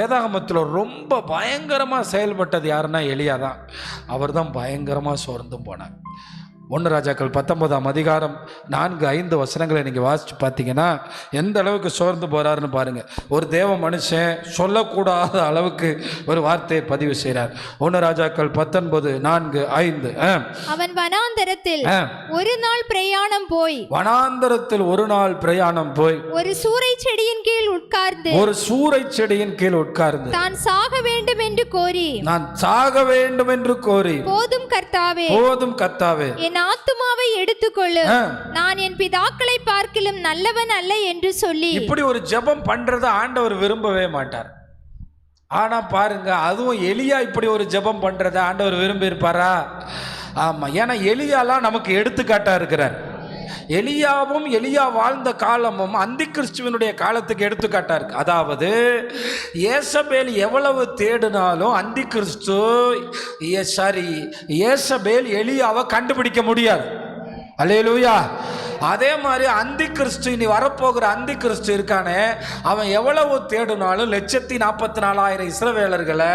வேதாகமத்தில் ரொம்ப பயங்கரமாக செயல்பட்டது யாருன்னா எலியா தான். அவர் தான் பயங்கரமாக சோர்ந்தும் போனார். 1 ராஜாக்கள் 19ஆம் அதிகாரம் 4-5 வசனங்களை நீங்கள் வாசித்து பார்த்தீங்கன்னா எந்த அளவுக்கு சோர்ந்து போகிறாருன்னு பாருங்கள். ஒரு தேவ மனுஷன் சொல்லக்கூடாத அளவுக்கு ஒரு வார்த்தையை பதிவு செய்கிறார். 1 ராஜாக்கள் 19:4-5. அவன் வனாந்தரத்தில் ஒரு நாள் பிரயாணம் போய் ஒரு சூரை செடியின் கீழ் உட்கார்ந்து தான் சாக வேண்டும் என்று கோரி போதும் கர்த்தாவே என் ஆத்துமாவை எடுத்துக்கொள்ளு, நான் என் பிதாக்களை பார்க்கிலும் நல்லவன் அல்ல என்று சொல்லி. இப்படி ஒரு ஜெபம் பண்றத ஆண்டவர் விரும்பவே மாட்டார். ஆனா பாருங்க, அதுவும் எலியா இப்படி ஒரு ஜெபம் பண்றத ஆண்டவர் விரும்பி இருப்பாரா? ஆமா. ஏன்னா எலியாலாம் நமக்கு எடுத்துக்காட்டா இருக்கிறார். எலியாவும் எலியா வாழ்ந்த காலமும் அந்தி கிறிஸ்துவனுடைய காலத்துக்கு எடுத்துக்காட்டா இருக்கு. அதாவது ஏசபேல் எவ்வளவு தேடினாலும் அந்தி கிறிஸ்து ஏசபேல் எலியாவை கண்டுபிடிக்க முடியாது. அல்லேலூயா. அதே மாதிரி அந்தி கிறிஸ்து, இனி வரப்போகிற அந்தி கிறிஸ்து இருக்கானே, அவன் எவ்வளவு தேடினாலும் 144,000 இஸ்ரவேலர்களை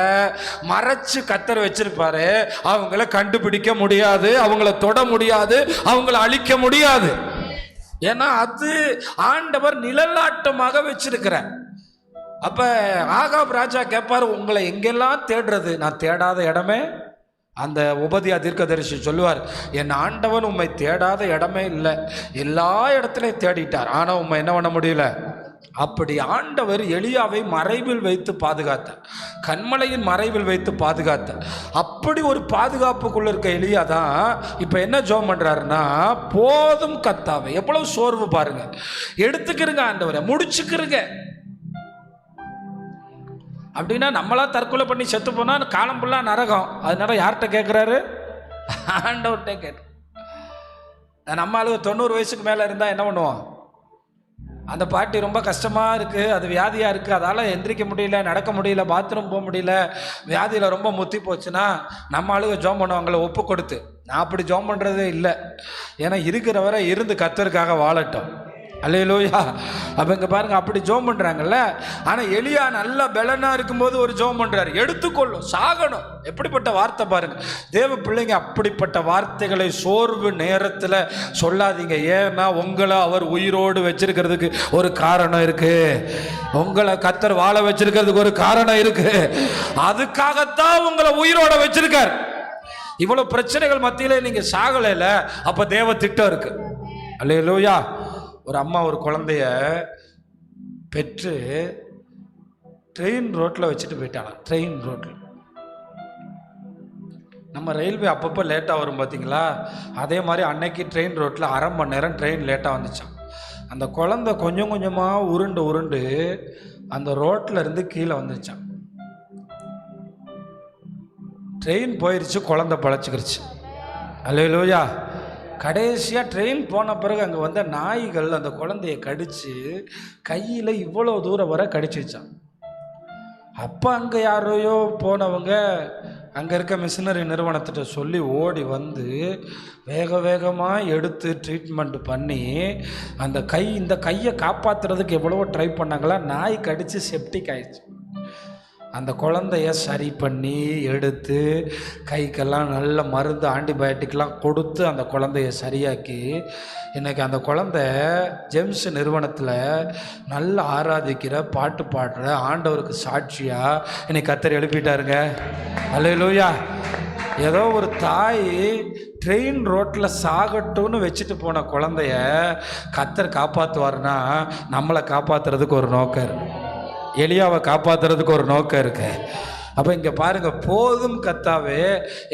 மறைச்சு கத்தர் வச்சிருப்பாரு. அவங்கள கண்டுபிடிக்க முடியாது, அவங்கள தொட முடியாது, அவங்கள அழிக்க முடியாது. ஏன்னா அது ஆண்டவர் நிழலாட்டமாக வச்சிருக்கிறார். அப்ப ஆகாப் ராஜா கேட்பாரு, உங்களை எங்கெல்லாம் தேடுறது? நான் தேடாத இடமே. அந்த உபதியா தீர்க்கதரிசி சொல்லுவார், என் ஆண்டவன் உம்மை தேடாத இடமே இல்லை, எல்லா இடத்துலையும் தேடிட்டார், ஆனால் உம்மை என்ன பண்ண முடியல. அப்படி ஆண்டவர் எலியாவை மறைவில் வைத்து பாதுகாத்தார், கண்மலையின் மறைவில் வைத்து பாதுகாத்தார். அப்படி ஒரு பாதுகாப்புக்குள்ள இருக்க எலியா தான் இப்போ என்ன ஜெபம் பண்றாருன்னா, போதும் கர்த்தாவே. எவ்வளவு சோர்வு பாருங்க. எடுத்துக்கிறங்க ஆண்டவரை, முடிச்சுக்கிறங்க. அப்படின்னா நம்மளா தற்கொலை பண்ணி செத்து போனால் காலம் ஃபுல்லாக நரகம். அதனால யார்கிட்ட கேட்குறாரு? ஆண்டவர்கிட்ட கேட்கு. நம்ம ஆளு 90 வயசுக்கு மேலே இருந்தால் என்ன பண்ணுவோம்? அந்த பாட்டி ரொம்ப கஷ்டமாக இருக்குது, அது வியாதியாக இருக்குது, அதால் எந்திரிக்க முடியல, நடக்க முடியல, பாத்ரூம் போக முடியல, வியாதியில் ரொம்ப முத்தி போச்சுன்னா நம்ம ஆளுங்க ஜோம் பண்ணுவாங்களே ஒப்பு கொடுத்து. நான் அப்படி ஜோம் பண்ணுறதே இல்லை. ஏன்னா இருக்கிறவரை இருந்து கர்த்தருக்காக வாழட்டும். அல்லேலூயா. அப்போ இங்கே பாருங்க, அப்படி ஜோம் பண்ணுறாங்கல்ல. ஆனால் எலியா நல்ல பலனா இருக்கும்போது ஒரு ஜோம் பண்ணுறாரு, எடுத்துக்கொள்ளும், சாகணும். எப்படிப்பட்ட வார்த்தை பாருங்க. தேவ பிள்ளைங்க, அப்படிப்பட்ட வார்த்தைகளை சோர்வு நேரத்தில் சொல்லாதீங்க. ஏன்னா உங்களை அவர் உயிரோடு வச்சிருக்கிறதுக்கு ஒரு காரணம் இருக்கு. உங்களை கர்த்தர் வாழ வச்சிருக்கிறதுக்கு ஒரு காரணம் இருக்கு. அதுக்காகத்தான் உங்களை உயிரோட வச்சிருக்கார். இவ்வளவு பிரச்சனைகள் மத்தியில நீங்க சாகலைல, அப்ப தேவ திட்டம் இருக்கு. அல்லேலூயா. ஒரு அம்மா ஒரு குழந்தைய பெற்று ட்ரெயின் ரோட்டில் வச்சுட்டு போயிட்டாலாம். ட்ரெயின் ரோட்டில், நம்ம ரயில்வே அப்பப்போ லேட்டாக வரும் பார்த்தீங்களா, அதே மாதிரி அன்னைக்கு ட்ரெயின் ரோட்டில் 1/2 மணி நேரம் ட்ரெயின் லேட்டாக வந்துச்சான். அந்த குழந்தை கொஞ்சம் கொஞ்சமாக உருண்டு அந்த ரோட்டில் இருந்து கீழே வந்துச்சான். ட்ரெயின் போயிடுச்சு, குழந்தை பழச்சிக்கிருச்சு. அல்லேலூயா. கடைசியாக ட்ரெயின் போன பிறகு அங்கே வந்த நாய்கள் அந்த குழந்தைய கடித்து கையில் இவ்வளோ தூரம் வர கடிச்சிச்சான். அப்போ அங்கே யாரையோ போனவங்க அங்கே இருக்க மிஷினரி நிறுவனத்திட்ட சொல்லி ஓடி வந்து வேகமாக எடுத்து ட்ரீட்மெண்ட் பண்ணி இந்த கையை காப்பாற்றுறதுக்கு எவ்வளவோ ட்ரை பண்ணாங்களா. நாய் கடித்து செப்டிக் ஆயிடுச்சு. அந்த குழந்தைய சரி பண்ணி எடுத்து கைக்கெல்லாம் நல்ல மருந்து ஆன்டிபயோட்டிக்லாம் கொடுத்து அந்த குழந்தைய சரியாக்கி இன்றைக்கி அந்த குழந்தை ஜெம்ஸ் நிறுவனத்தில் நல்ல ஆராதிக்கிற, பாட்டு பாடுற, ஆண்டவருக்கு சாட்சியாக இன்னைக்கு கர்த்தர் எழுப்பிட்டாருங்க. அல்லேலூயா. ஏதோ ஒரு தாய் ட்ரெயின் ரோட்டில் சாகட்டும்னு வச்சுட்டு போன குழந்தைய கர்த்தர் காப்பாற்றுவார்னா நம்மளை காப்பாற்றுறதுக்கு ஒரு நோக்கம் இருக்கு. எலியாவை காப்பாற்றுறதுக்கு ஒரு நோக்கம் இருக்கு. அப்போ இங்கே பாருங்க, போதும் கர்த்தாவே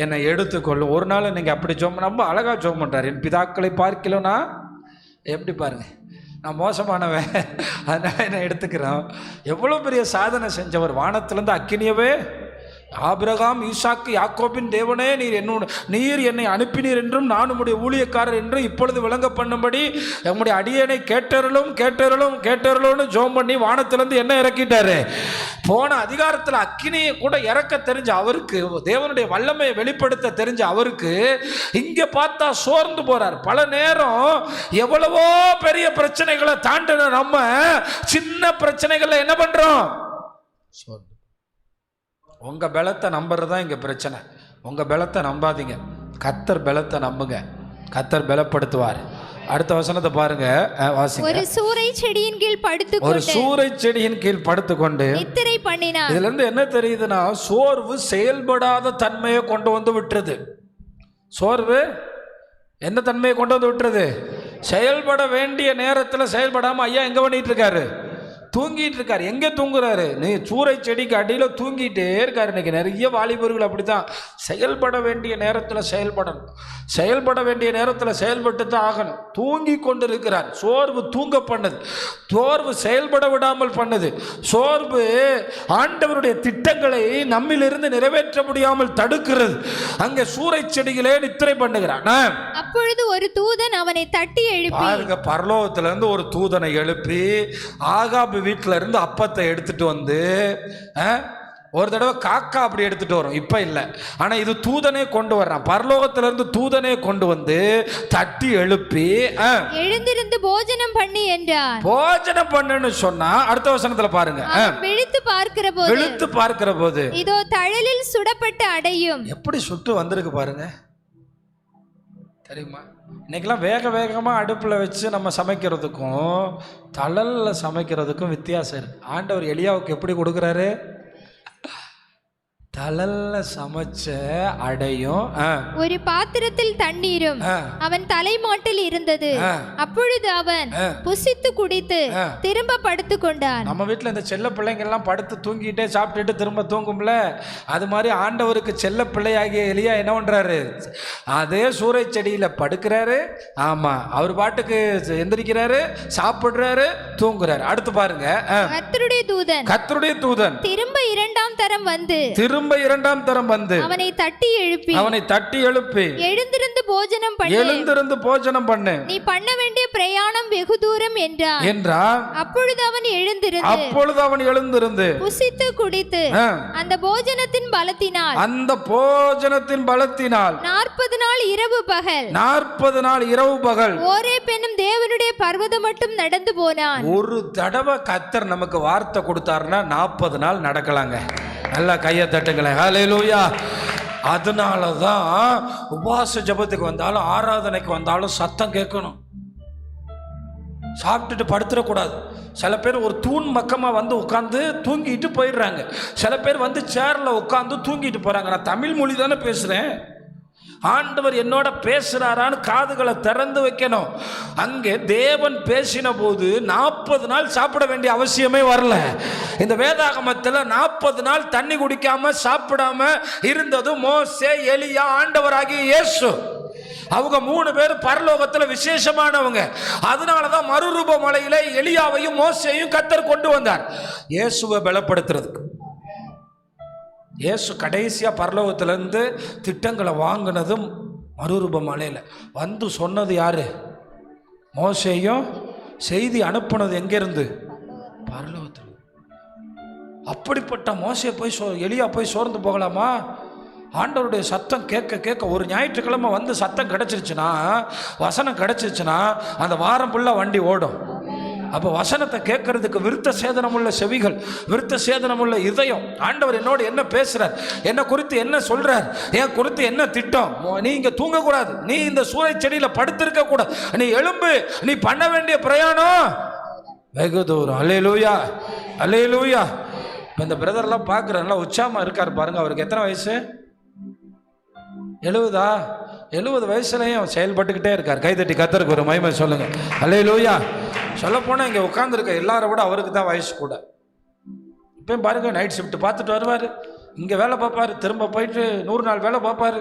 என்னை எடுத்துக்கொள்ளும். ஒரு நாள் நீங்கள் அப்படி ஜோம், ரொம்ப அழகாக ஜோம் பண்ணுறாரு. என் பிதாக்களை பார்க்கலன்னா எப்படி பாருங்க, நான் மோசமானவன், அதனால் என்னை எடுத்துக்கிறோம். எவ்வளோ பெரிய சாதனை செஞ்சவர். வானத்திலேருந்து அக்கினியவே, ஆபிரகாம், ஈசாக்கு, யாக்கோபின் தேவனே, நீர் என்னை அனுப்பினீர் என்றும் நான் உம்முடைய ஊழியக்காரர் என்றும் இப்பொழுது விளங்க பண்ணும்படி நம்முடைய அடியனை கேட்டருளும்னு ஜோம் பண்ணி வானத்திலிருந்து என்ன இறக்கிட்டாரு? போன அதிகாரத்தில் அக்கினியை கூட இறக்க தெரிஞ்ச அவருக்கு, தேவனுடைய வல்லமையை வெளிப்படுத்த தெரிஞ்ச அவருக்கு இங்க பார்த்தா சோர்ந்து போறார். பல நேரம் எவ்வளவோ பெரிய பிரச்சனைகளை தாண்டின நம்ம சின்ன பிரச்சனைகளை என்ன பண்றோம்? சோர்ந்து. உங்கள் பலத்தை நம்புறது தான் இங்கே பிரச்சனை. உங்கள் பலத்தை நம்பாதீங்க, கர்த்தர் பலத்தை நம்புங்க, கர்த்தர் பலப்படுத்துவார். அடுத்த வசனத்தை பாருங்க, வாசிங்க. ஒரு சூரை செடியின் கீழ் படுத்துக்கொண்டு, ஒரு சூரை செடியின் கீழ் படுத்துக்கொண்டு நித்திரை பண்ணினார். இதுல இருந்து என்ன தெரியுதுன்னா, சோர்வு செயல்படாத தன்மையை கொண்டு வந்து விட்டுறது. சோர்வு என்ன தன்மையை கொண்டு வந்து விட்டுறது? செயல்பட வேண்டிய நேரத்தில் செயல்படாம ஐயா எங்க பண்ணிட்டு இருக்காரு? தூங்கிட்டு இருக்காரு. எங்கே தூங்குறாரு? நீ சூறை செடிக்கு அடியில் தூங்கிட்டே இருக்காரு. இன்னைக்கு நிறைய வாலிபர்கள் அப்படித்தான். செயல்பட வேண்டிய நேரத்தில் செயல்படணும், செயல்பட வேண்டிய நேரத்தில் செயல்பட்டு தான் ஆகணும். தூங்கி கொண்டு இருக்கிறார். சோர்வு தூங்க பண்ணுது, சோர்வு செயல்பட விடாமல் பண்ணுது. சோர்வு ஆண்டவருடைய திட்டங்களை நம்மிலிருந்து நிறைவேற்ற முடியாமல் தடுக்கிறது. அங்கே சூறை செடிகளே நித்திரை பண்ணுகிறான். அப்பொழுது ஒரு தூதன் அவனை தட்டி எழுப்பி, பாருங்க, பரலோகத்திலிருந்து ஒரு தூதனை எழுப்பி ஆகாபு வீட்டில இருந்து அப்பத்தை எடுத்துட்டு வந்து, ஒரு தடவை காக்கா அப்படி எடுத்துட்டு வரும், இப்ப இல்லை, ஆனா இது தூதனே கொண்டு வர்றான். பரலோகத்திலிருந்து தூதனே கொண்டு வந்து தட்டி எழுப்பி எழுந்திருந்து போஜனம் பண்ணி என்றார். போஜனம் பண்ணுன்னு சொன்னா அடுத்த வசனத்துல பாருங்க, விழித்து பார்க்கிற போது இதோ தழலில் சுடப்பட்ட அடையும். எப்படி சுட்டு வந்திருக்கு பாருங்க, தெரியுமா? இன்னைக்கெல்லாம் வேக வேகமாக அடுப்பில் வச்சு நம்ம சமைக்கிறதுக்கும் தழலில் சமைக்கிறதுக்கும் வித்தியாசம் இருக்குது. ஆண்டவர் எலியாவுக்கு எப்படி கொடுக்குறாரு? தழல்ல சமைச்ச அடையும் ஒரு பாத்திரத்தில் தண்ணீரும் அவன் தலைமாட்டில் இருந்தது. அப்பொழுது அவன் புசித்து குடித்து திரும்ப படுத்து கொண்டான். நம்ம வீட்டில் இந்த செல்ல பிள்ளைங்க எல்லாம் படுத்து தூங்கிட்டே சாப்பிட்டுட்டு திரும்ப தூங்கும்ல, அது மாதிரி ஆண்டவருக்கு செல்ல பிள்ளையாகிய எலியா என்ன பண்றாரு? அதே சூறை செடியில படுக்கிறாரு. ஆமா, அவர் பாட்டுக்கு எந்திரிக்கிறாரு, சாப்பிடுறாரு, தூங்குறாரு. அடுத்து பாருங்க, கர்த்தருடைய தூதன் திரும்ப இரண்டாம் தரம் வந்து அவனை தட்டி எழுப்பி எழுந்திருந்து போஜனம் பண்ணு, நீ பண்ண வேண்டிய பிரயாணம் வெகு தூரம் என்றான். அப்பொழுது அவன் எழுந்திருந்து புசித்து குடித்து அந்த போஜனத்தின் பலத்தினால் 40 நாள் இரவு பகல் ஒரே பெண்ணும் தேவனுடைய பர்வதம் மட்டும் நடந்து போனான். ஒரு தடவை கர்த்தர் நமக்கு வார்த்தை கொடுத்தாருன்னா 40 நாள் நடக்கலாங்க. நல்லா கையை தட்டுங்களேன், ஹல்லேலூயா. அதனால தான் உபவாச ஜெபத்துக்கு வந்தாலும் ஆராதனைக்கு வந்தாலும் சத்தம் கேட்கணும், சாப்பிட்டுட்டு படுத்துடக்கூடாது. சில பேர் ஒரு தூண் பக்கமாக வந்து உட்காந்து தூங்கிட்டு போயிடுறாங்க, சில பேர் வந்து சேரில் உட்காந்து தூங்கிட்டு போகிறாங்க. நான் தமிழ் மொழி தானே பேசுகிறேன், ஆண்டவர் என்னோட பேசுறாரான்னு காதுகளை திறந்து வைக்கணும். அங்கே தேவன் பேசின போது 40 நாள் சாப்பிட வேண்டிய அவசியமே வரல. இந்த வேதாகமத்தில் 40 நாள் தண்ணி குடிக்காம சாப்பிடாம இருந்தது மோசே, எலியா, ஆண்டவராகிய இயேசு. அவங்க 3 பேர் பரலோகத்தில் விசேஷமானவங்க. அதனாலதான் மறுரூப மலையில எலியாவையும் மோசேயும் கர்த்தர் கொண்டு வந்தார், இயேசுவை பலப்படுத்துறதுக்கு. இயேசு கடைசியாக பரலோகத்திலேருந்து திட்டங்களை வாங்கினதும் மறுரூப மலையில் வந்து சொன்னது யாரு? மோசேயும். செய்தி அனுப்புனது எங்கேருந்து? பரலோகத்தில். அப்படிப்பட்ட மோசே போய் எலியா போய் சோர்ந்து போகலாமா? ஆண்டவருடைய சத்தம் கேட்க கேட்க ஒரு ஞாயிற்றுக்கிழமை வந்து சத்தம் கிடச்சிருச்சுன்னா, வசனம் கிடச்சிருச்சுன்னா அந்த வாரம் ஃபுல்லாக வண்டி ஓடும். அப்போ வசனத்தை கேட்கறதுக்கு விருத்த சேதனமுள்ள செவிகள், விருத்த சேதனமுள்ள இதயம். ஆண்டவர் என்னோடு என்ன பேசுறார், என்ன குறித்து என்ன சொல்றார், என் குறித்து என்ன திட்டம். நீ இங்க தூங்கக்கூடாது, நீ இந்த சூறை செடியில படுத்திருக்க கூடாது, நீ எழும்பு, நீ பண்ண வேண்டிய பிரயாணம் வெகு தூரம். அல்லேலூயா, அல்லேலூயா. இப்போ இந்த பிரதர்லாம் பார்க்குற நல்லா உற்சாகமாக இருக்கார் பாருங்க. அவருக்கு எத்தனை வயசு? 70 வயசுலையும் செயல்பட்டுக்கிட்டே இருக்கார். கைதட்டி கர்த்தருக்கு ஒரு மகிமை சொல்லுங்க. அல்லேலூயா. சொல்லப்போனால் இங்கே உட்காந்துருக்க எல்லாரை விட அவருக்கு தான் வயசு கூட. இப்போயும் பாருங்க, நைட் ஷிஃப்ட் பார்த்துட்டு வருவார், இங்கே வேலை பார்ப்பார், திரும்ப போயிட்டு 100 நாள் வேலை பார்ப்பார்.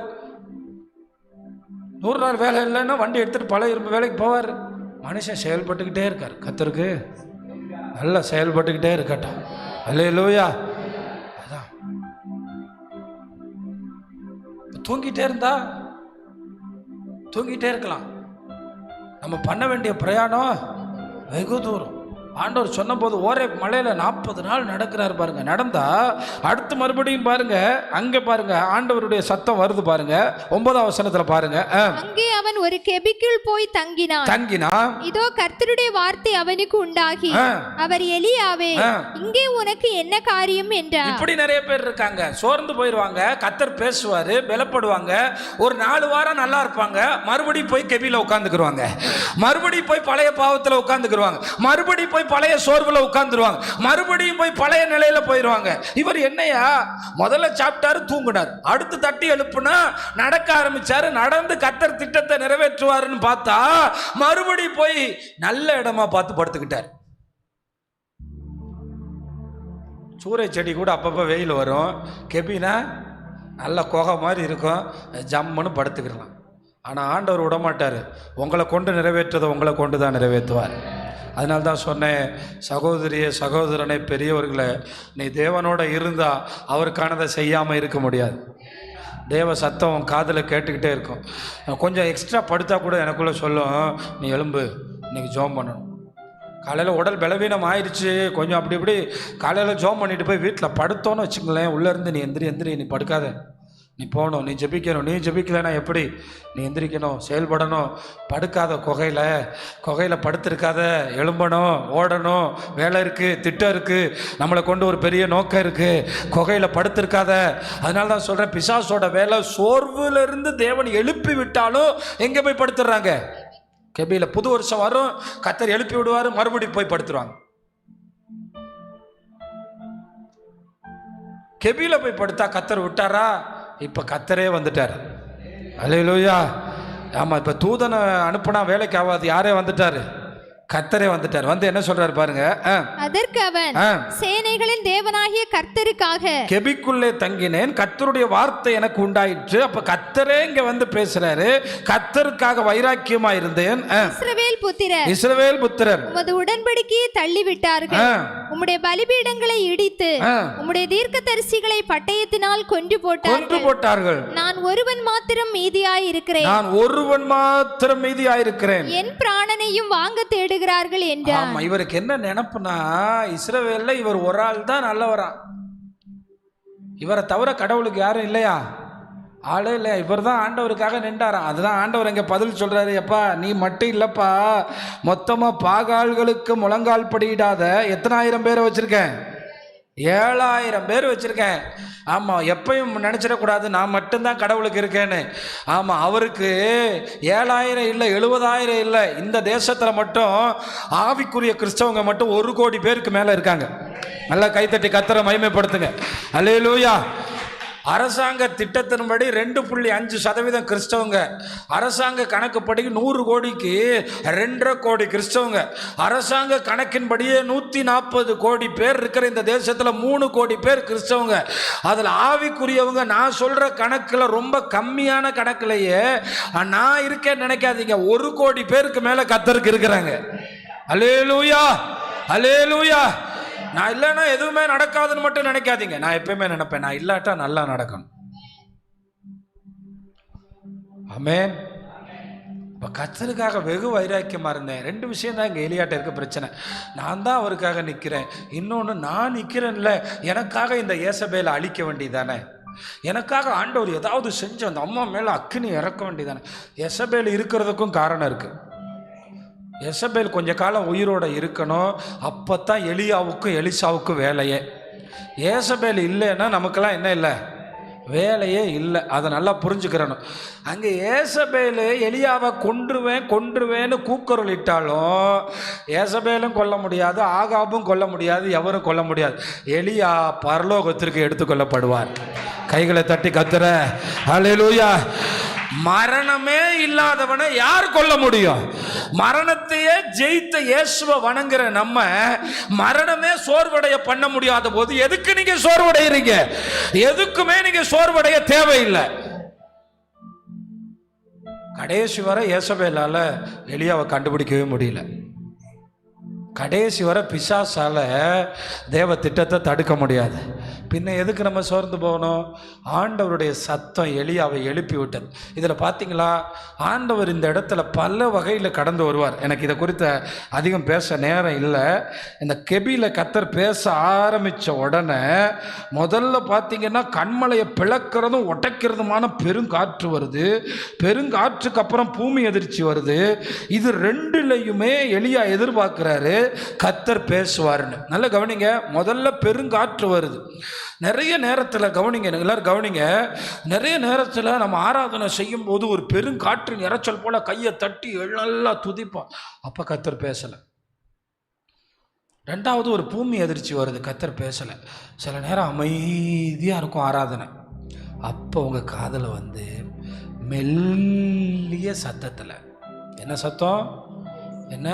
100 நாள் வேலை இல்லைன்னா வண்டி எடுத்துகிட்டு பழைய இரும்பு வேலைக்கு போவார். மனுஷன் செயல்பட்டுக்கிட்டே இருக்கார். கர்த்தருக்கு நல்லா செயல்பட்டுக்கிட்டே இருக்கட்டும். அல்லேலூயா. அதான் தூங்கிட்டே இருக்கலாம். நம்ம பண்ண வேண்டிய பிரயாணம் வெகு தூரம். ஆண்டவர் சொன்ன போது ஒரே மலையில 40 நாள் நடக்கிறார் பாருங்க. நடந்தா அடுத்து மறுபடியும் பாருங்க, அங்க பாருங்க ஆண்டவருடைய சத்தம் வருது பாருங்க. 9ஆம் வசனத்துல பாருங்க. அங்கே அவன் ஒரு கெபிக்குள் போய் தங்கினான். இதோ கர்த்தருடைய வார்த்தை அவனுக்கு உண்டாகி, அவர் எலியாவே, இங்கே உனக்கு என்ன காரியம் என்றார். இப்படி நிறைய பேர் இருக்காங்க. சோர்ந்து போயிருவாங்க, கர்த்தர் பேசுவாரு, பலப்படுவாங்க, ஒரு 4 வாரம் நல்லா இருப்பாங்க, மறுபடியும் போய் கெபில உட்கார்ந்துக்குருவாங்க, மறுபடியும் போய் பழைய பாவத்துல உட்கார்ந்துக்குருவாங்க, மறுபடியும் போய் பழைய சோர்வுல உட்கார்ந்துருவாங்க, மறுபடியும் போய் பழைய நிலையில போயிருவாங்க. இவர் என்னையா முதல்ல சாப்பிட்டாரு, தூங்குனார், அடுத்து தட்டி எழுப்புனா நடக்க ஆரம்பிச்சாரு, நடந்து கர்த்தர் திட்டத்தை நிறைவேற்றுவாருன்னு பார்த்தா மறுபடியும் போய் நல்ல இடமா பார்த்து படுத்துக்கிட்டார். சூறை செடி கூட அப்பப்போ வெயில் வரும், கெபினா நல்ல குகை மாதிரி இருக்கும், ஜம்முன்னு படுத்துக்கிடலாம். ஆனால் ஆண்டவர் விடமாட்டார். உங்களை கொண்டு நிறைவேற்றதை உங்களை கொண்டு தான் நிறைவேற்றுவார். அதனால தான் சொன்னேன், சகோதரியே சகோதரனை பெரியவர்களை, நீ தேவனோட இருந்தால் அவருக்கானதை செய்யாமல் இருக்க முடியாது. தேவ சத்தம் காதில் கேட்டுக்கிட்டே இருக்கும். கொஞ்சம் எக்ஸ்ட்ரா படுத்தா கூட எனக்குள்ளே சொல்லும், நீ எலும்பு, இன்னைக்கு ஜோம் பண்ணணும். காலையில் உடல் பலவீனம் ஆயிடுச்சு, கொஞ்சம் அப்படி இப்படி காலையில் ஜோம் பண்ணிட்டு போய் வீட்டில் படுத்தோன்னு வச்சுங்களேன், உள்ளேருந்து நீ எந்திரி நீ படுக்காத, நீ போகணும், நீ ஜெபிக்கணும், நீ ஜெபிக்கலைன்னா எப்படி, நீ எந்திரிக்கணும், செயல்படணும், படுக்காத குகையில் படுத்திருக்காத, எழும்பணும், ஓடணும், வேலை இருக்குது, திட்டம் இருக்குது, நம்மளை கொண்டு ஒரு பெரிய நோக்கம் இருக்குது, குகையில் படுத்திருக்காத. அதனால தான் சொல்கிறேன், பிசாசோட வேலை சோர்வுலேருந்து தேவன் எழுப்பி விட்டாலும் எங்கே போய் படுத்துடுறாங்க, கெபியில். புது வருஷம் வரும், கர்த்தர் எழுப்பி விடுவார், மறுபடியும் போய் படுத்துருவாங்க. கெபியில போய் படுத்தா கர்த்தர் விட்டாரா? இப்போ கர்த்தரே வந்துட்டார். அல்லேலூயா. ஆமாம், இப்போ தூதனை அனுப்புனா வேலைக்கு ஆகாது, யாரே வந்துட்டாரு, கர்த்தரே வந்துட்டார். வந்து என்ன சொல்றாரு பாருங்க. அதற்கு அவன், சேனைகளின் தேவனாகிய கர்த்தருக்காக கெபிக்குள்ளே தங்கினேன், கர்த்தருடைய வார்த்தை எனக்கு உண்டாயிற்று. அப்ப கர்த்தரே இங்க வந்து பேசுறாரு, கர்த்தருக்காக வைராக்கியமா இருந்தேன். இஸ்ரவேல் புத்திரர் உமது உடன்படிக்கையை தள்ளிவிட்டார்கள், உம்முடைய பலிபீடங்களை இடித்து உம்முடைய தீர்க்கதரிசிகளை பட்டயத்தினால் கொன்று போட்டார்கள். நான் ஒருவன் மாத்திரம் மீதியாயிருக்கிறேன், என் பிராணனையும் வாங்க தேடுகிறேன். இவருக்கு என்ன நினைப்புனா, இஸ்ரவேல்ல இவர் ஒரு ஆள் தான் நல்லவரா, இவரை தவிர கடவுளுக்கு யாரும் இல்லையா, ஆளே இல்லை, இவர் தான் ஆண்டவருக்காக நின்றாராம். அதுதான் ஆண்டவர் இங்கே பதில் சொல்றாரு, எப்பா நீ மட்டும் இல்லப்பா, மொத்தமாக பாகால்களுக்கு முழங்கால் படியிடாத எத்தனை ஆயிரம் பேரை வச்சிருக்கேன், 7000 பேர் வச்சிருக்கேன். ஆமாம், எப்பயும் நினச்சிடக்கூடாது நான் மட்டும்தான் கடவுளுக்கு இருக்கேன்னு. ஆமாம், அவருக்கு 7000 இல்லை, 70,000 இல்லை, இந்த தேசத்தில் மட்டும் ஆவிக்குரிய கிறிஸ்தவங்க மட்டும் 1 கோடி பேருக்கு மேலே இருக்காங்க. நல்லா கைத்தட்டி கர்த்தரை மகிமைப்படுத்துங்க. அல்லேலூயா. அரசாங்க திட்டத்தின்படி 2.5% கிறிஸ்தவங்க, அரசாங்க கணக்குப்படி 100 கோடிக்கு 2.5 கோடி கிறிஸ்தவங்க, அரசாங்க கணக்கின்படியே 140 கோடி பேர் இருக்கிற இந்த தேசத்தில் 3 கோடி பேர் கிறிஸ்தவங்க. அதில் ஆவிக்குரியவங்க நான் சொல்கிற கணக்கில் ரொம்ப கம்மியான கணக்கிலேயே நான் இருக்கேன்னு நினைக்காதீங்க, 1 கோடி பேருக்கு மேலே கர்த்தருக்கு இருக்கிறாங்க. அல்லேலூயா, அல்லேலூயா. நான் இல்லைன்னா எதுவுமே நடக்காதுன்னு மட்டும் நினைக்காதீங்க. நான் எப்பயுமே நினைப்பேன், நான் இல்லாட்டா நல்லா நடக்கணும். ஆமென். இப்போ கர்த்தருக்காக வெகு வைராக்கியமாக இருந்தேன். 2 விஷயம் தான் இங்கே எலியாட்ட இருக்க பிரச்சனை. நான் தான் அவருக்காக நிற்கிறேன், இன்னொன்று நான் நிற்கிறேன்ல, எனக்காக இந்த ஏசபேலை அழிக்க வேண்டியதானே, எனக்காக ஆண்டவர் ஏதாவது செஞ்சு அந்த அம்மா மேலே அக்கினி இறக்க வேண்டியதானே. ஏசபேல் இருக்கிறதுக்கும் காரணம் இருக்குது. எசபேல் கொஞ்ச காலம் உயிரோடு இருக்கணும், அப்போ தான் எலியாவுக்கும் எலிசாவுக்கும் வேலையே. ஏசபேல் இல்லைன்னா நமக்கெல்லாம் என்ன இல்லை, வேலையே இல்லை. அதை நல்லா புரிஞ்சுக்கிறணும். அங்கே ஏசபேல் எலியாவை கொன்றுவேன்னு கூக்குரல் இட்டாலும் ஏசபேலும் கொல்ல முடியாது, ஆகாபும் கொல்ல முடியாது, எவரும் கொல்ல முடியாது. எலியா பரலோகத்திற்கு எடுத்துக்கொள்ளப்படுவார். கைகளை தட்டி கத்துற அல்லேலூயா. மரணமே இல்லாதவனை யார் கொல்ல முடியும்? மரணத்தையே ஜெயித்த இயேசுவை வணங்குற நம்ம மரணமே சோர்வடைய பண்ண முடியாத போது எதுக்கு நீங்க சோர்வடைகிறீங்க? எதுக்குமே நீங்க சோர்வடைய தேவையில்லை. கடைசி வரை ஏசபேலால எலியாவை கண்டுபிடிக்கவே முடியல. கடைசி வரை பிசாசால தேவ திட்டத்தை தடுக்க முடியாது. பின்ன எதுக்கு நம்ம சோர்ந்து போகணும்? ஆண்டவருடைய சத்தம் எலியாவை எழுப்பி விட்டது. இதில் பார்த்தீங்களா, ஆண்டவர் இந்த இடத்துல பல வகையில் கடந்து வருவார். எனக்கு இதை குறித்த அதிகம் பேச நேரம் இல்லை. இந்த கெபியில் கர்த்தர் பேச ஆரம்பித்த உடனே முதல்ல பார்த்தீங்கன்னா கண்மலையை பிளக்கிறதும் உடைக்கிறதுமான பெருங்காற்று வருது. பெருங்காற்றுக்கு அப்புறம் பூமி எதிர்ச்சி வருது. இது ரெண்டுலையுமே எலியா எதிர்பார்க்கிறாரு கர்த்தர் பேசுவார்னு. நல்ல கவனிங்க, முதல்ல பெருங்காற்று வருது. நிறைய நேரத்தில் கவனிங்க, எல்லாரும் கவனிங்க, நிறைய நேரத்தில் நம்ம ஆராதனை செய்யும் போது ஒரு பெருங்காற்றின் இறைச்சல் போல கையை தட்டி நல்லா துதிப்போம், அப்போ கர்த்தர் பேசலை. ரெண்டாவது ஒரு பூமி எதிர்ச்சி வருது, கர்த்தர் பேசலை. சில நேரம் அமைதியாக இருக்கும் ஆராதனை, அப்போ உங்கள் காதில் வந்து மெல்லிய சத்தத்தில், என்ன சத்தம்? என்ன?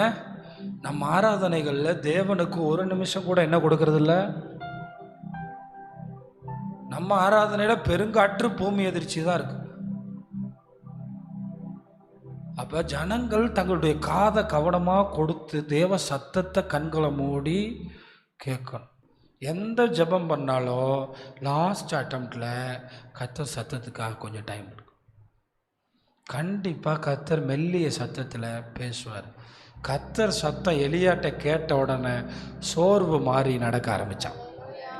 நம்ம ஆராதனைகளில் தேவனுக்கு ஒரு நிமிஷம் கூட என்ன கொடுக்கறது இல்லை. நம்ம ஆராதனையில் பெருங்காற்று பூமி எதிர்ச்சி தான் இருக்கு. அப்போ ஜனங்கள் தங்களுடைய காதை கவனமாக கொடுத்து தேவ சத்தத்தை கண்களை மூடி கேட்கணும். எந்த ஜெபம் பண்ணாலும் லாஸ்ட் அட்டம்ப்டில் கர்த்தர் சத்தத்துக்காக கொஞ்சம் டைம் எடுக்கும். கண்டிப்பாக கர்த்தர் மெல்லிய சத்தத்தில் பேசுவார். கர்த்தர் சத்தம் எலியாட்ட கேட்ட உடனே சோர்வு மாறி நடக்க ஆரம்பித்தான்.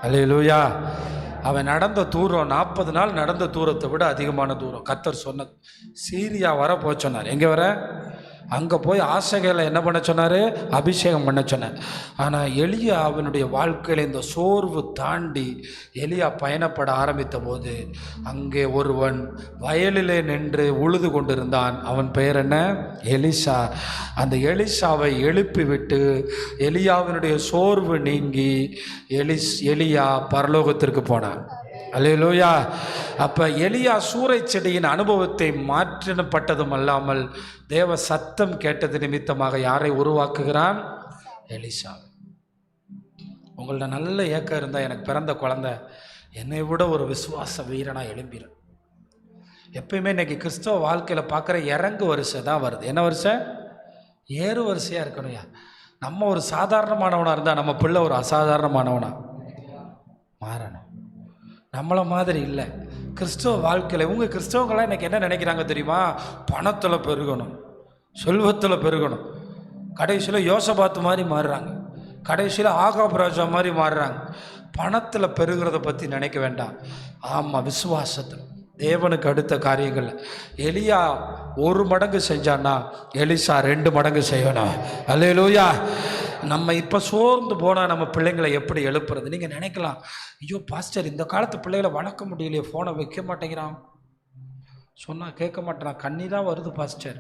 அல்லேலூயா. அவன் நடந்த தூரம் 40 நாள் நடந்த தூரத்தை விட அதிகமான தூரம். கர்த்தர் சொன்னது சீரியா வர போய் சொன்னார். எங்கே வர? அங்கே போய் ஆசைகளை என்ன பண்ண சொன்னார்? அபிஷேகம் பண்ண சொன்னார். ஆனால் எலியா அவனுடைய வாழ்க்கையில் இந்த சோர்வு தாண்டி எலியா பயணப்பட ஆரம்பித்த போது அங்கே ஒருவன் வயலிலே நின்று உழுது கொண்டிருந்தான். அவன் பெயர் என்ன? எலிசா. அந்த எலிசாவை எழுப்பி விட்டு எலியாவினுடைய சோர்வு நீங்கி எலியா பரலோகத்திற்கு போனான். அல்லேலூயா. அப்போ எலியா சூறை செடியின் அனுபவத்தை மாற்றப்பட்டதும் அல்லாமல் தேவ சத்தம் கேட்டது நிமித்தமாக யாரை உருவாக்குகிறான்? எலிசா. உங்கள்ட்ட நல்ல ஏக்கம் இருந்தால் எனக்கு பிறந்த குழந்தை என்னை விட ஒரு விசுவாச வீரனாக எழும்பிடும். எப்பயுமே இன்னைக்கு கிறிஸ்தவ வாழ்க்கையில் பார்க்குற இறங்கு வரிசை தான் வருது. என்ன வரிசை? ஏறு வரிசையாக இருக்கணும்யா. நம்ம ஒரு சாதாரணமானவனாக இருந்தால் நம்ம பிள்ளை ஒரு அசாதாரணமானவனாக மாறணும். நம்மளை மாதிரி இல்லை. கிறிஸ்தவ வாழ்க்கையில் இவங்க கிறிஸ்தவங்களாம் இன்றைக்கி என்ன நினைக்கிறாங்க தெரியுமா? பணத்தில் பெருகணும், செல்வத்தில் பெருகணும். கடைசியில் யோசபாத்து மாதிரி மாறுறாங்க, கடைசியில் ஆகாப் ராஜா மாதிரி மாறுறாங்க. பணத்தில் பெருகிறத பற்றி நினைக்க வேண்டாம். ஆமாம், விசுவாசத்தில் தேவனுக்கு அடுத்த காரியங்கள். எலியா 1 மடங்கு செஞ்சான்னா எலிசா 2 மடங்கு செய்யணும். அல்லேலூயா. நம்ம இப்போ சோர்ந்து போனால் நம்ம பிள்ளைங்களை எப்படி எழுப்புறது? நீங்கள் நினைக்கலாம், ஐயோ பாஸ்டர் இந்த காலத்து பிள்ளைகளை வளர்க்க முடியலையே, ஃபோனை வைக்க மாட்டேங்கிறான், சொன்னால் கேட்க மாட்டேறான், கண்ணி தான் வருது பாஸ்டர்.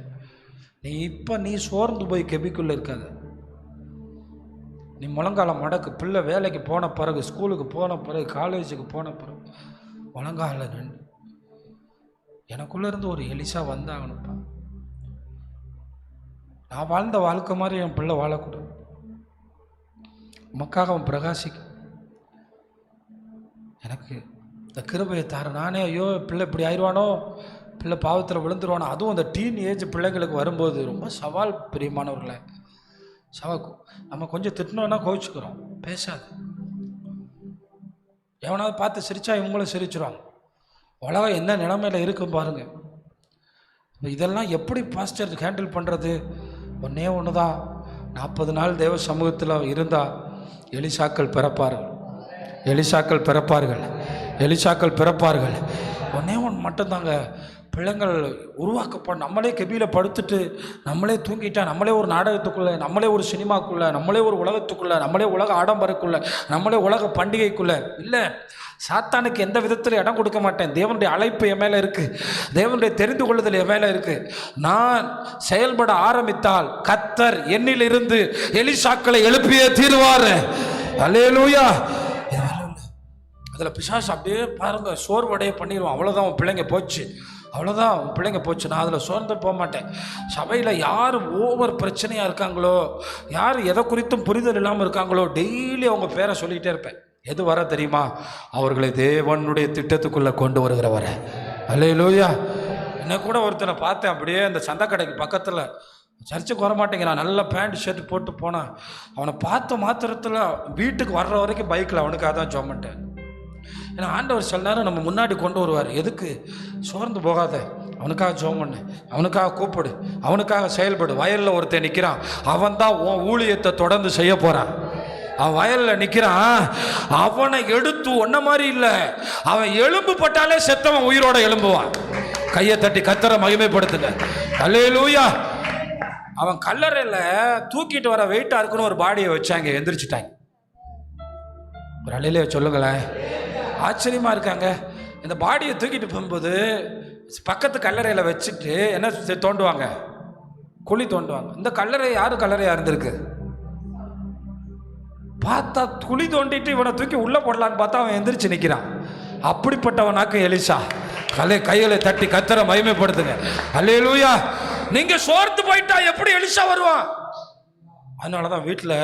நீ சோர்ந்து போய் கெபிக்குள்ளே இருக்காது. நீ முழங்கால மடக்கு. பிள்ளை வேலைக்கு போன பிறகு, ஸ்கூலுக்கு போன பிறகு, காலேஜுக்கு போன பிறகு முழங்கால நின்று எனக்குள்ளே இருந்து ஒரு எலிசா வந்தாகணும்ப்பா. நான் வாழ்ந்த வாழ்க்கை மாதிரி என் பிள்ளை வாழக்கூடாது. உமக்காக அவன் பிரகாசிக்க எனக்கு இந்த கிருபையை தார. நானே ஐயோ பிள்ளை இப்படி ஆயிடுவானோ, பிள்ளை பாவத்தில் விழுந்துருவானோ. அதுவும் அந்த டீன் ஏஜ் பிள்ளைங்களுக்கு வரும்போது ரொம்ப சவால். பிரியமானவர்களே, சவாக்கும். நம்ம கொஞ்சம் திட்டினோன்னா கோவிச்சுக்கிறோம், பேசாது. எவனாவது பார்த்து சிரிச்சா இவங்களும் சிரிச்சிருவாங்க. உலகம் என்ன நிலைமையில் இருக்கும் பாருங்க. இதெல்லாம் எப்படி பாஸ்டர் ஹேண்டில் பண்ணுறது? ஒன்றே ஒன்று தான், 40 நாள் தேவ சமூகத்தில் இருந்தால் எலிசாக்கள் பிறப்பார்கள். எலிசாக்கள் பிறப்பார்கள். எலிசாக்கள் பிறப்பார்கள். ஒன்றே ஒன்று மட்டும்தாங்க, பிள்ளைங்கள் உருவாக்கப்படும். நம்மளே கெபியில் படுத்துட்டு நம்மளே தூங்கிட்டா, நம்மளே ஒரு நாடகத்துக்குள்ளே, நம்மளே ஒரு சினிமாக்குள்ளே, நம்மளே ஒரு உலகத்துக்குள்ளே, நம்மளே உலக ஆடம்பரக்குள்ளே, நம்மளே உலக பண்டிகைக்குள்ளே இல்லை. சாத்தானுக்கு எந்த விதத்தில் இடம் கொடுக்க மாட்டேன். தேவனுடைய அழைப்பு என் மேலே இருக்குது, தேவனுடைய தெரிந்து கொள்ளுதல் என் மேலே இருக்குது. நான் செயல்பட ஆரம்பித்தால் கர்த்தர் என்னிலிருந்து எலிசாக்களை எழுப்பியே தீருவார். அல்லேலூயா. அதில் பிசாசு அப்படியே பாருங்க சோர்வடைய பண்ணிடுவோம். அவ்வளோதான் உன் பிள்ளைங்க போச்சு, அவ்வளோதான் உன் பிள்ளைங்க போச்சு. நான் அதில் சோர்ந்து போக மாட்டேன். சபையில் யார் ஓவர் பிரச்சனையாக இருக்காங்களோ, யார் எதை குறித்தும் புரிதல் இல்லாமல் இருக்காங்களோ, டெய்லி அவங்க பேரை சொல்லிக்கிட்டே இருப்பேன். எது வர தெரியுமா? அவர்களை தேவனுடைய திட்டத்துக்குள்ளே கொண்டு வருகிறவரை. அல்லேலூயா. என்ன கூட ஒருத்தனை பார்த்தேன், அப்படியே அந்த சந்தை கடைக்கு பக்கத்தில் சர்ச்சுக்கு வரமாட்டேங்கிறான், நல்ல பேண்ட் ஷர்ட் போட்டு போனான். அவனை பார்த்த மாத்திரத்தில் வீட்டுக்கு வர்ற வரைக்கும் பைக்கில் அவனுக்காக தான் ஜெபம் பண்ணிட்டேன். ஏன்னா ஆண்டவர் சில நேரம் நம்ம முன்னாடி கொண்டு வருவார். எதுக்கு? சோர்ந்து போகாத, அவனுக்காக ஜெபம் பண்ணு, அவனுக்காக கூப்பிடு, அவனுக்காக செயல்படு. வயலில் ஒருத்தன் நிற்கிறான், அவன் தான் உன் ஊழியத்தை தொடர்ந்து செய்ய போகிறான். அவன் வயலில் நிற்கிறான், அவனை எடுத்து ஒன்ன மாதிரி இல்லை, அவன் எலும்பு பட்டாலே செத்தவன் உயிரோட எழும்புவான். கையை தட்டி கர்த்தரை மகிமைப்படுத்துங்க. அல்லேலூயா. அவன் கல்லறையில் தூக்கிட்டு வர வெயிட்டாக இருக்குன்னு ஒரு பாடியை வச்சாங்க, எந்திரிச்சிட்டாங்க. ஒரு அலையிலே சொல்லுங்களேன், ஆச்சரியமாக இருக்காங்க. இந்த பாடியை தூக்கிட்டு போகும்போது பக்கத்து கல்லறையில் வச்சுட்டு என்ன தோண்டுவாங்க? குழி தோண்டுவாங்க. இந்த கல்லறை யாரு கல்லறையாக இருந்திருக்கு? பார்த்தா குழி தோண்டிட்டு இவனை தூக்கி உள்ளே போடலான்னு பார்த்தா அவன் எந்திரிச்சு நிற்கிறான். அப்படிப்பட்டவனாக்கு எலிசா. கைகளை தட்டி கர்த்தரை மகிமைப்படுத்துங்க. அல்லேலூயா. நீங்க சோர்ந்து போயிட்டா எப்படி எலிசா வருவான்? அதனால தான் வீட்டில்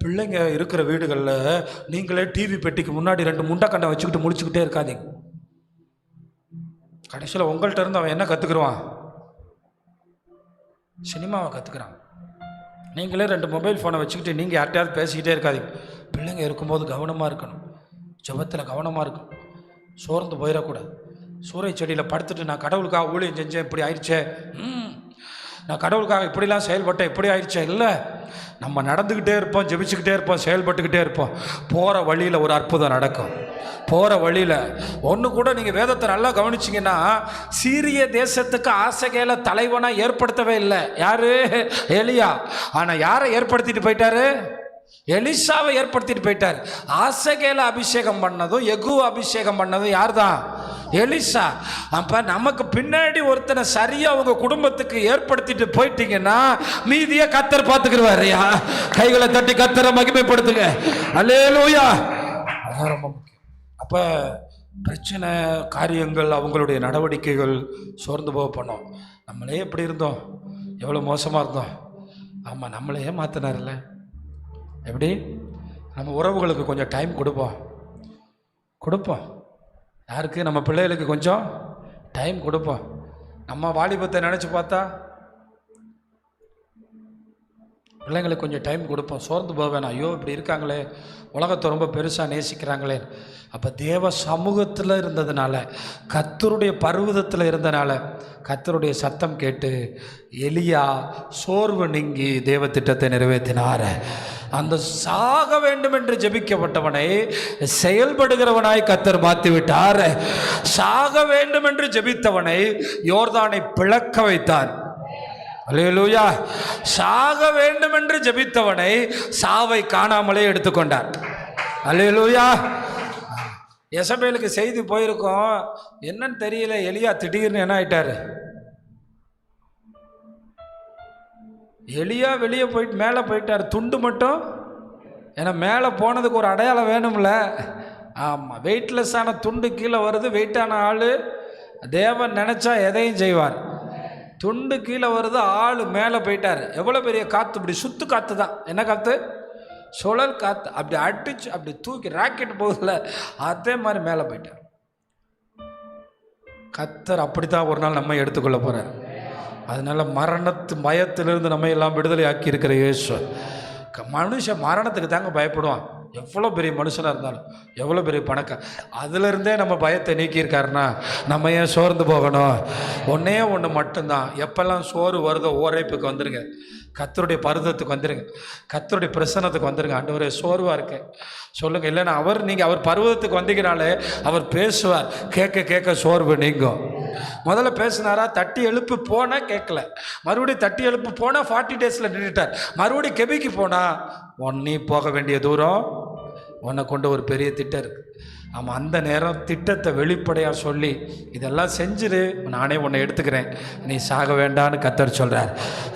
பிள்ளைங்க இருக்கிற வீடுகளில் நீங்களே டிவி பெட்டிக்கு முன்னாடி 2 முண்டைக்கண்டை வச்சுக்கிட்டு முடிச்சுக்கிட்டே இருக்காதீங்க. கடைசியில் உங்கள்கிட்ட இருந்து அவன் என்ன கற்றுக்குருவான்? சினிமாவை கற்றுக்குறான். நீங்களே 2 மொபைல் ஃபோனை வச்சுக்கிட்டு நீங்கள் யார்கிட்டையாவது பேசிக்கிட்டே இருக்காதீங்க. பிள்ளைங்க இருக்கும்போது கவனமாக இருக்கணும், ஜெபத்தில் கவனமாக இருக்கணும், சோர்ந்து போயிடக்கூடாது. சூறை செடியில் படுத்துட்டு நான் கடவுளுக்காக ஊழியம் செஞ்சேன், இப்படி ஆயிடுச்சே, நான் கடவுளுக்காக இப்படிலாம் செயல்பட்டேன், இப்படி ஆயிடுச்சே. இல்லை, நம்ம நடந்துக்கிட்டே இருப்போம், ஜெபிச்சுக்கிட்டே இருப்போம், செயல்பட்டுக்கிட்டே இருப்போம். போகிற வழியில் ஒரு அற்புதம் நடக்கும். போகிற வழியில் ஒன்று கூட நீங்கள் வேதத்தை நல்லா கவனிச்சிங்கன்னா, சீரிய தேசத்துக்கு ஆசகேல தலைவனாக ஏற்படுத்தவே இல்லை. யார்? எலியா. ஆனால் யாரை ஏற்படுத்திட்டு போயிட்டாரு? எலிசாவை ஏற்படுத்திட்டு போயிட்டார். ஆசகேல அபிஷேகம் பண்ணதும் யெகூ அபிஷேகம் பண்ணதும் யார் தான்? எலிசா. அப்போ நமக்கு பின்னாடி ஒருத்தனை சரியாக உங்கள் குடும்பத்துக்கு ஏற்படுத்திட்டு போயிட்டீங்கன்னா மீதியை கர்த்தர் பார்த்துக்கிடுவார். கைகளை தட்டி கர்த்தரை மகிமைப்படுத்துங்க. அல்லேலூயா. அதான் ரொம்ப முக்கியம். அப்போ பிரச்சனை, காரியங்கள், அவங்களுடைய நடவடிக்கைகள் சோர்ந்து போக பண்ணோம். நம்மளே எப்படி இருந்தோம், எவ்வளோ மோசமாக இருந்தோம். ஆமாம், நம்மளே மாற்றினார்ல. எப்படி? நம்ம உறவுகளுக்கு கொஞ்சம் டைம் கொடுப்போம். யாருக்கு? நம்ம பிள்ளைகளுக்கு கொஞ்சம் டைம் கொடுப்போம். நம்ம வாலிபத்தை நினச்சி பார்த்தா பிள்ளைங்களுக்கு கொஞ்சம் டைம் கொடுப்போம். சோர்ந்து போவேன், ஐயோ இப்படி இருக்காங்களே, உலகத்தை ரொம்ப பெருசாக நேசிக்கிறாங்களே. அப்போ தேவ சமூகத்தில் இருந்ததுனால, கர்த்தருடைய பர்வதத்தில் இருந்தனால, கர்த்தருடைய சத்தம் கேட்டு எலியா சோர்வு நீங்கி தேவ திட்டத்தை நிறைவேற்றினார். அந்த சாக வேண்டும் என்று ஜெபிக்கப்பட்டவனை செயல்படுகிறவனாய் கர்த்தர் மாற்றிவிட்டார். சாக வேண்டும் என்று ஜெபித்தவனை யோர்தானை பிளக்க வைத்தார். அல்லேலூயா. சாக வேண்டும் என்று ஜெபித்தவனை சாவை காணாமலே எடுத்துக்கொண்டார். அல்லேலூயா. எசபேலுக்கு செய்தி போயிருக்கோம், என்னன்னு தெரியல, எலியா திடீர்னு என்ன ஆயிட்டாரு? எலியா வெளியே போயிட்டு மேலே போயிட்டார், துண்டு மட்டும். ஏன்னா மேலே போனதுக்கு ஒரு அடையாளம் வேணும்ல. ஆமாம், வெயிட்லெஸ்ஸான துண்டு கீழே வருது, வெயிட்டான ஆள். தேவன் நினச்சா எதையும் செய்வார். துண்டு கீழே வருது, ஆள் மேலே போயிட்டார். எவ்வளோ பெரிய காற்று, இப்படி சுத்து காற்று தான். என்ன காற்று? சுழல் காற்று. அப்படி அடிச்சு அப்படி தூக்கி ராக்கெட் போகுதுல, அதே மாதிரி மேலே போயிட்டார். கர்த்தர் அப்படித்தான் ஒரு நாள் நம்ம எடுத்துக்கொள்ள போகிறார். அதனால மரணத்து பயத்திலிருந்து நம்ம எல்லாம் விடுதலை ஆக்கி இருக்கிற இயேசு. மனுஷன் மரணத்துக்கு தாங்க பயப்படுவான். எவ்வளோ பெரிய மனுஷனாக இருந்தாலும், எவ்வளோ பெரிய பணக்கார, அதிலிருந்தே நம்ம பயத்தை நீக்கியிருக்காருன்னா நம்ம ஏன் சோர்ந்து போகணும்? ஒன்றே ஒன்று மட்டும்தான், எப்பெல்லாம் சோறு வருதோ ஓரைப்புக்கு வந்துடுங்க, கர்த்தருடைய பர்வதத்துக்கு வந்துடுங்க, கர்த்தருடைய பிரசன்னத்துக்கு வந்துடுங்க. ஆண்டவரே சோர்வாக இருக்கேன் சொல்லுங்கள். இல்லைன்னா அவர் பர்வதத்துக்கு வந்தீங்கனாலே அவர் பேசுவார். கேட்க கேட்க சோர்வு நீங்கும். முதல்ல பேசினாரா, தட்டி எழுப்பு போனால் கேட்கல, மறுபடியும் தட்டி எழுப்பு போனால் 40 டேஸில் நின்றுட்டார். மறுபடியும் கெபிக்கு போனால் நீ போக வேண்டிய தூரம், உன்னை கொண்டு ஒரு பெரிய திட்டம் இருக்குது. ஆமாம், அந்த நேரம் திட்டத்தை வெளிப்படையாக சொல்லி இதெல்லாம் செஞ்சிரு, நானே உன்னை எடுத்துக்கிறேன், நீ சாக வேண்டான்னு கர்த்தர் சொல்கிறார்.